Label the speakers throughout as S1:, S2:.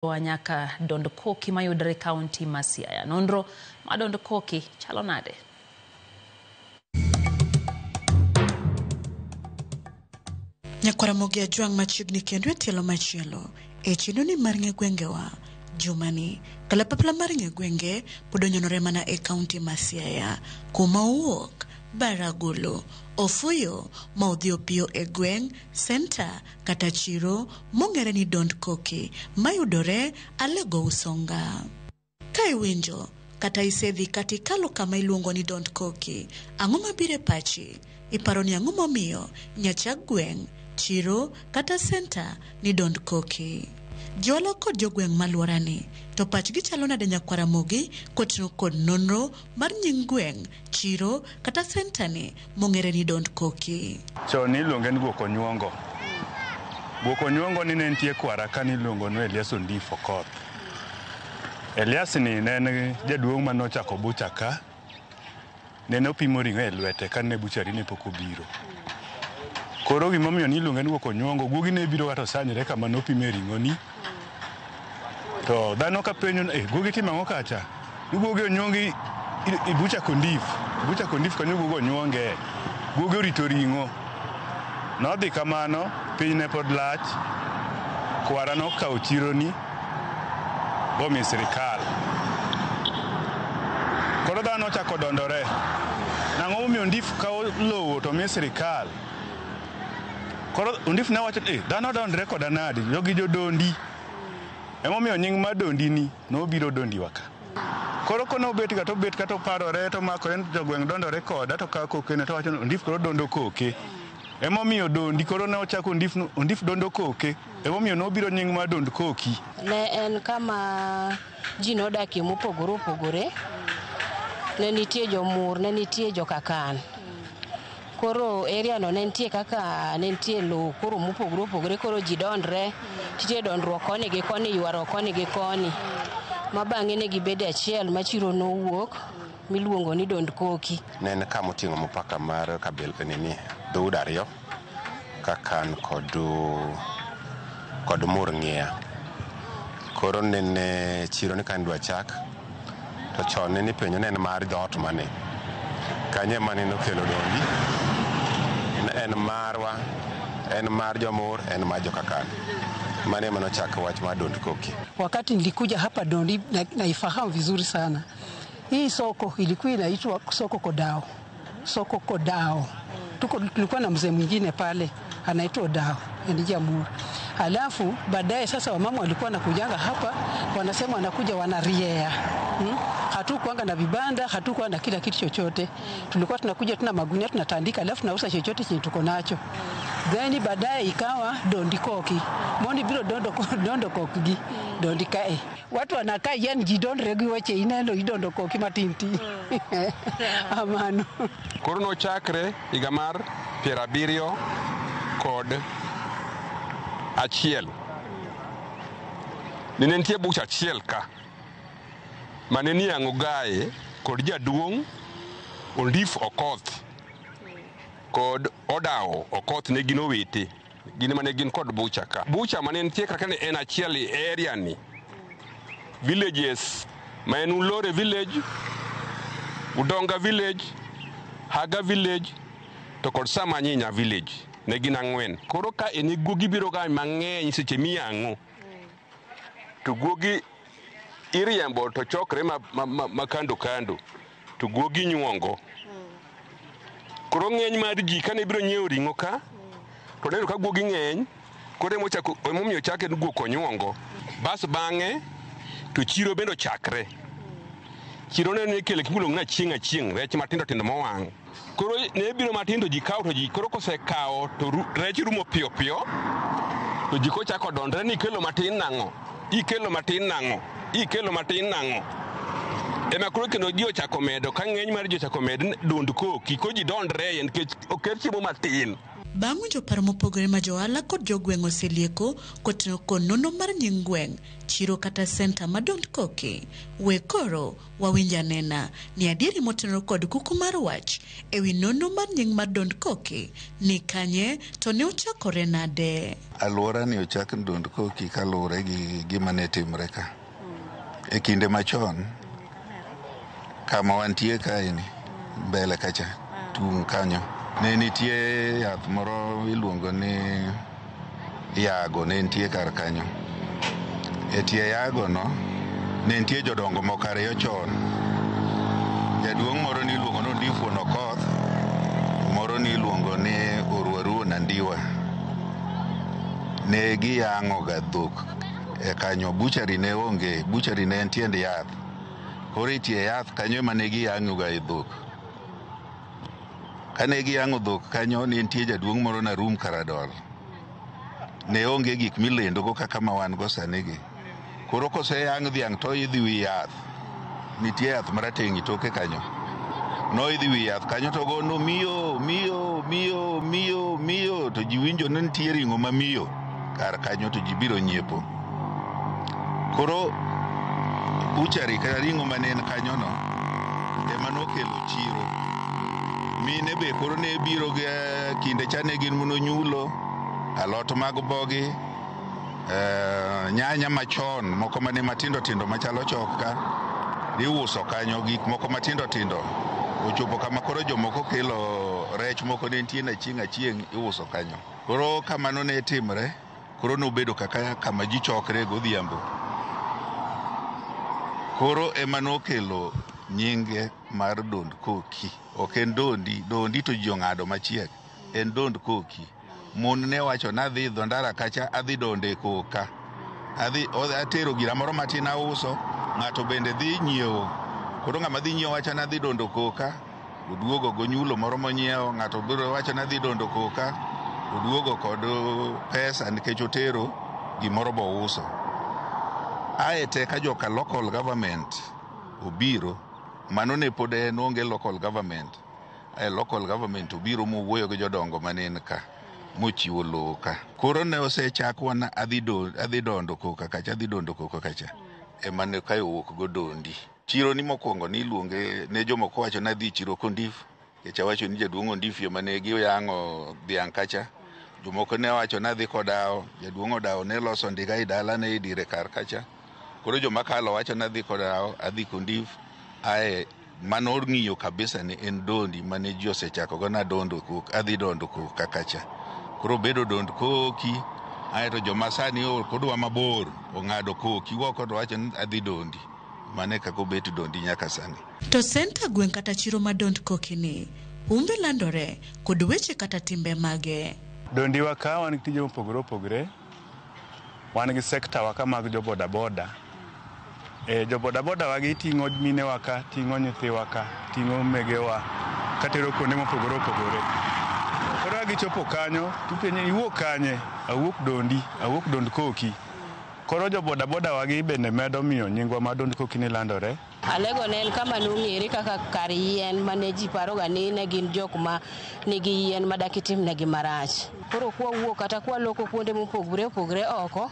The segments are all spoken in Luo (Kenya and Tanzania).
S1: Nyaka Dond Koki mayudore kaunti ma Siaya. Nonro ma Dond Koki chalo nade?
S2: Nyakwaramogi Ajwang' machiegni kendo e tielo machielo e chenoni mar ng'e gwengewa jumani. Kalapapla mar ng'e gwenge pod onyonore mana e kaunti ma Siaya kuma owuok Baragolo ofuyo ma odhi opiyo e gweng' center kata chiro mong'ere ni Dond Koki mayudore Alego Usonga. Ka iwinjo kata isedhi kata ikalo kama iluongo ni Dond Koki, ang'o mabiro e pachi? Iparo ni ang'o momiyo nyachak gweng', chiro kata center ni Dond Koki? Jola kod jogweng' maluorani to pachgi chalo nade Nyakwaramogi koting'o kod nonro mar nying gweng', chiro kata center ni mong'ere ni Dond Koki?
S3: Chon iluonge ni Guok Onyuongo. Guok Onyuongo ni ne nitie kwara ka niluongo ni Elias Ondifo Okoth. Elias ni ne en jaduong' ma nochako bucha ka. Ne opimo ring'o e lwete ka ne buchari ne pok obiro. Koro gimomiyo niluonge ni Guok Onyuongo, guogi ne biro kata sanyre kama nopime ring'o ni. To dhano ka penjo, guogi timo ang'o kacha? Ni guogi onyuongi i bucha Kondif. Bucha Kondif kanyo guogi onyuonge. Guogi orito ring'o. Nodhi kamano, piny ne pod lach. Kwara nokawo chironi bomi sirikal. Koro dhano ochako dondore. Nang'o momiyo Ondif kawo lowo to mi sirikal? Koro Ondif ne wacho, dhano dondre koda nadi, jogi jodondi. Emomiyo nying ma dondi ni nobiro dondiwa ka. Koro kono bet kata oparore to makore jogweng' dondore koda to ka kokene to wacho Ondif koro dondo koke. Emomiyo dondi koro ne ochako Ondif dondo koke. Emomiyo nobiro nying ma Dond Koki.
S4: Ne en kama ji nodakie mopogore opogore. Ne nitie jomur, ne nitie jokakan. Koro area no ne nitie kaka ne nitie lo koro mopogore opogore, koro ji dondre, nitie dondruok koni gi koni, ywaro koni gi koni. Ma bang'e ne gibede achiel ma chiro nowuok miluongo ni Dond Koki.
S5: Ne en kama oting'o mpaka mar kabel nini dhoudi ariyo Kakan kod Murng'ia. Koro ne chiro ni kan dwa chak to chon ne penjo ne en mar dhoot mane. Kanye mane nokelo dondi. En marwa, en mar jomur, en mar jokakan. Mane manochaka wach ma Dond Koki.
S6: Wakati nilikuja hapa Dondi naifahamu vizuri sana. Hii soko ilikuwa inaitwa soko Kodao. Soko Kodao. Tulikuwa na mzee mwingine pale anaitwa Odao, ni Jamhuri. Halafu baadaye sasa wamama walikuwa wanakujanga hapa, wanasema wanakuja wanariea. Hatukuanga na vibanda, hatukuwa na kila kitu chochote. Tulikuwa tunakuja tuna magunia tunatandika, alafu nauza chochote chenye tuko nacho. Then baadaye ikawa Dond Koki. Moni bilo Dond Koki Dond Kae. Watu wanakaa yani jidond regi wache inelo Dond Koki matinti. Amano.
S7: Koro nochakre higa mar 70 kod achiel. Ne nitie bucha achiel ka. Mane ni Ang'ogaye kod jaduong' Ondif Okoth kod Odao Okoth ne gin owete. Gin mane gin kod bucha ka. Bucha mane nitie kaka ne en achiel e area ni. Villages ma en Ulore village, Udonga village, Haga village to kod Samanyinya village. Ne gin 4. Koro ka eni guogi biro ga mang'eny seche miyang'o. To guogi iriembo to chokre ma kando kando. To guogi nyuongo. Koro ng'eny mar ji kane biro nyiewo ring'o ka, to neno ka guogi ng'eny, koro emomiyo chake ni Guok Onyuongo. Bas bang'e to chiro bendo chakre. Chiro ne ikele kimulo na chieng' rech matindo tindo mowang'. Koro ne biro matindo ji kawo to ji koro kosekawo to rech rumo piyo piyo. To ji ko chako dondre ni ikelo matin nang'o. Ikelo matin nang'o. Ikelo matin nang'o. Ema koro kendo ji ochako medo ka ng'eny mar ji ochako med Dond Koki ko ji dondre nikech oket chiemo matin.
S2: Bang'o joparo mopogore ma johala kod jogweng' oselieko kotengo kod nono mar nying gweng' chiro kata senta ma Don't Koki. We koro wawinja nena ni adieri motenore kod kuku mar wach ewi nono mar nying mar Don't Koki ni kanye to ne ochakore nade.
S8: Alwora ni ochak Don't Koki kaluwore gi gima ne timre ka. E kinde machon kama wantie kaeni mbele kacha tung kanyo ne nitie yath moro iluongo ni yago ne nitie kar kanyo. E tie yago no ne nitie jodongo moko ariyo chon. Jaduong' moro ni iluongo ni Ondifo Nokoth, moro ni iluongo ni Orwaru Nandiwa. Ne giyang'o ga dhok e kanyo. Buchari ne onge, buchari ne en tiend yath. Koro itie yath kanyo ema ne giyang'o ga dhok. Kane giyang'o dhok kanyo ne nitie jaduong' moro Narum Karadol. Ne onge gik milendo go kaka ma wan go sani gi. Koro koseyang' dhiang' to idhi wi yath. Nitie yath marateng' itoke kanyo. No idhi wi yath kanyo to go no miyo to ji winjo ni nitie ring'o ma miyo kar kanyo to ji biro nyiepo. Koro buchari kata ring'o mane en kanyo no ema nokelo chiro. Mine be koro ne biro ga kinde chane gin muno nyulo alot mag bogi, nyanya machon moko mane matindo tindo machalo chok ka iuso kanyo. Gik moko matindo tindo ochopo kama koro jomoko kelo rech moko ne nitie na chieng' iuso kanyo. Koro kamano ne timre. Koro nobedo kama ji chokre godhiambo. Koro ema nokelo nyinge mar Don't Koki. Ok en dondi to ji ong'ado machiek. En Don't Koki. Mon ne wacho nadhi dho ndara kacha adhi donde koka. Atero gira moro matin auso, ng'ato bende dhi nyiewo. Koro ng'ama dhi nyiewo wacho nadhi dondo koka, oduogo go nyulo moro monyiewo, ng'ato biro wacho nadhi dondo koka, oduogo kod pesa nikech otero gimoro bo uso. Aete ka joka local government obiro, mano ne pod en onge local government. Local government obiro mowuoyo gi jodongo manen ka mochiwo lowo ka. Koro ne osechakwa na adhi dondo koka kacha, adhi dondo koka kacha. Ema ne kayo wuok go dondi. Chiro ni mokwongo ni iluonge ne jomoko wacho nadhi chiro kondif. Kecha wacho ni jaduong' Ondifo mane giyang'o dhiang' kacha. Jomoko ne wacho nadhi kodawo. Jaduong' Odawo ne loso ndiga i dala ne idire kar kacha. Koro joma kalo wacho nadhi kodawo, adhi kondif. Mano ng'iyo kabisa ni en dondi mane ji osechako go na dondo koka, adhi dondo koka kacha. Koro bedo Don't Koki. To joma sani kodwa mabor ong'ado koki woko to wacho ni adhi dondi. Mane kako bet dondi nyaka sani.
S2: To senta gweng' kata chiro ma Don't Koki ni umbe landore kod weche kata timbe mage.
S3: Dondi waka wan gi tije mopogore opogore. Wan gi sekta waka mag jo boda boda. Jo boda boda wagi ting'o mine waka, ting'o nyithi waka, ting'o megewa, katero kuonde mopogore opogore. Koro gichopo kanyo, tupenye iwuok kanye, awuok dondi, awuok Don't Koki. Koro jo boda boda wagi bende medo miyo nyingwa ma Don't Koki ni landore.
S4: Alego ne en kama nong'ere kaka kar yien mane ji paroga ni ne gin jok ma nigi yien madakitim negi marach. Koro kwawuok kata kwaloko kuonde mopogore opogore oko,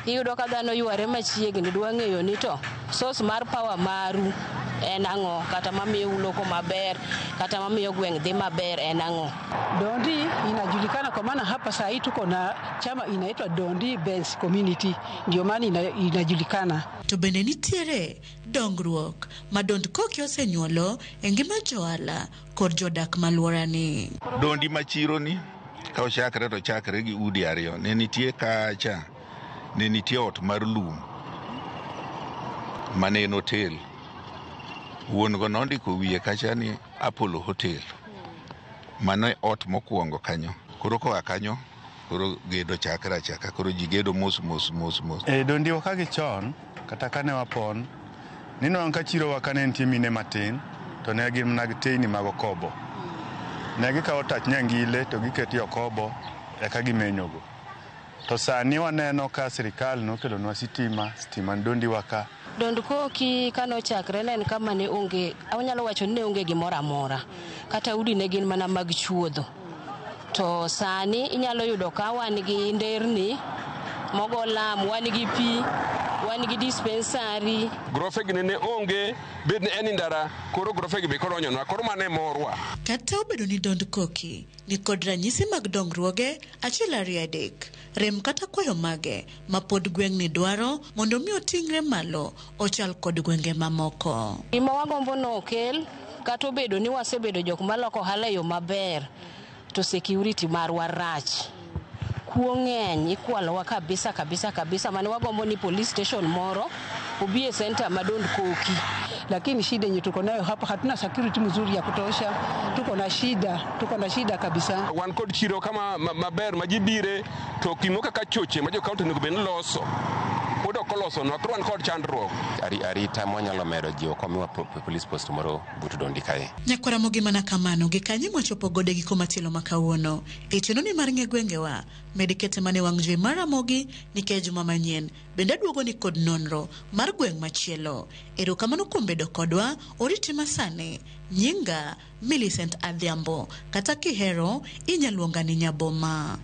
S4: iyudo ka dhano yware machiegni dwa ng'eyo ni to source mar power maru en ang'o, kata mamiyo uloko maber, kata mamiyo gweng' dhi maber en ang'o.
S6: Dondi inajulikana kwa maana hapa saa hii tuko na chama inaitwa Dondi Benz Community, ndio maana inajulikana.
S2: To bende nitiere dongruok ma Don't Koki osenyuolo e ngima johala kod jodak malwora ni.
S8: Dondi machiro ni ka ochakre to chakre gi udi ariyo. Ne nitie kacha, ne nitie ot mar lum mane en hotel. Wuon go nondiko wiye kacha ni Apollo Hotel. Mano ot mokwongo kanyo. Koro koa kanyo, koro gedo chakre achaka. Koro ji gedo mos.
S3: Dondi waka gi chon, kata kane wapon, nino ka chiro waka ne nitie mine matin, to ne gin mana teyni mag okobo. Ne gikawo tach nyangile to giketi okobo eka gimenyogo. To sani waneno ka sirikal nokelonwa stima Dondi waka.
S4: Don't Koki kanochakre ne en kama ne onge, anyalo wacho ni ne onge gimoro amora. Kata udi ne gin mana mag chuodho. to sani inyalo yudo ka wan gi nderni mogo lam, wan gi pi, wan gi dispensary.
S7: Grofe gi ne onge bed ne en ndara koro grofe gi be koronyo na koro mane morwa.
S2: Kata obedo ni Dond Koki ni kod ranyisi mag dongruoge achiel ariyo adek, rem kata kwayo mage ma pod gweng' ni dwaro mondo mi oting're malo ochal kod gwenge mamoko.
S4: Gima wagombo no okel kata obedo ni wasebedo jok maloko ohala yo maber, to security marwa rach. Kuo ng'eny ikwalowa kabisa mane wagombo ni police station moro obi e center ma Dond Koki.
S6: Lakini shida yenye tuko nayo hapa, hatuna security mzuri ya kutosha. Tuko na shida kabisa.
S7: Wan kod chiro kama maber majibire to kimoka ka choche ma jo county nego ben loso. Odo koloso no akron kod chandruok.
S5: Arita mwanyalo medo jiwo komiwa police post moro butu Dondi kae.
S2: Nyakwara mogi mana kamano gikanyi mwachopo gode giko matilo makawuono. Chenoni mar ng'e gwengewa medikete mane wang' jowi mara mogi nikech juma manyien bende duogo ni kod nonro mar gweng' machielo. Erokamano kuom bedo kodwa, oriti masane. Nyinga Millicent Adhiambo, kata kihero inyaluonga ni Nyaboma.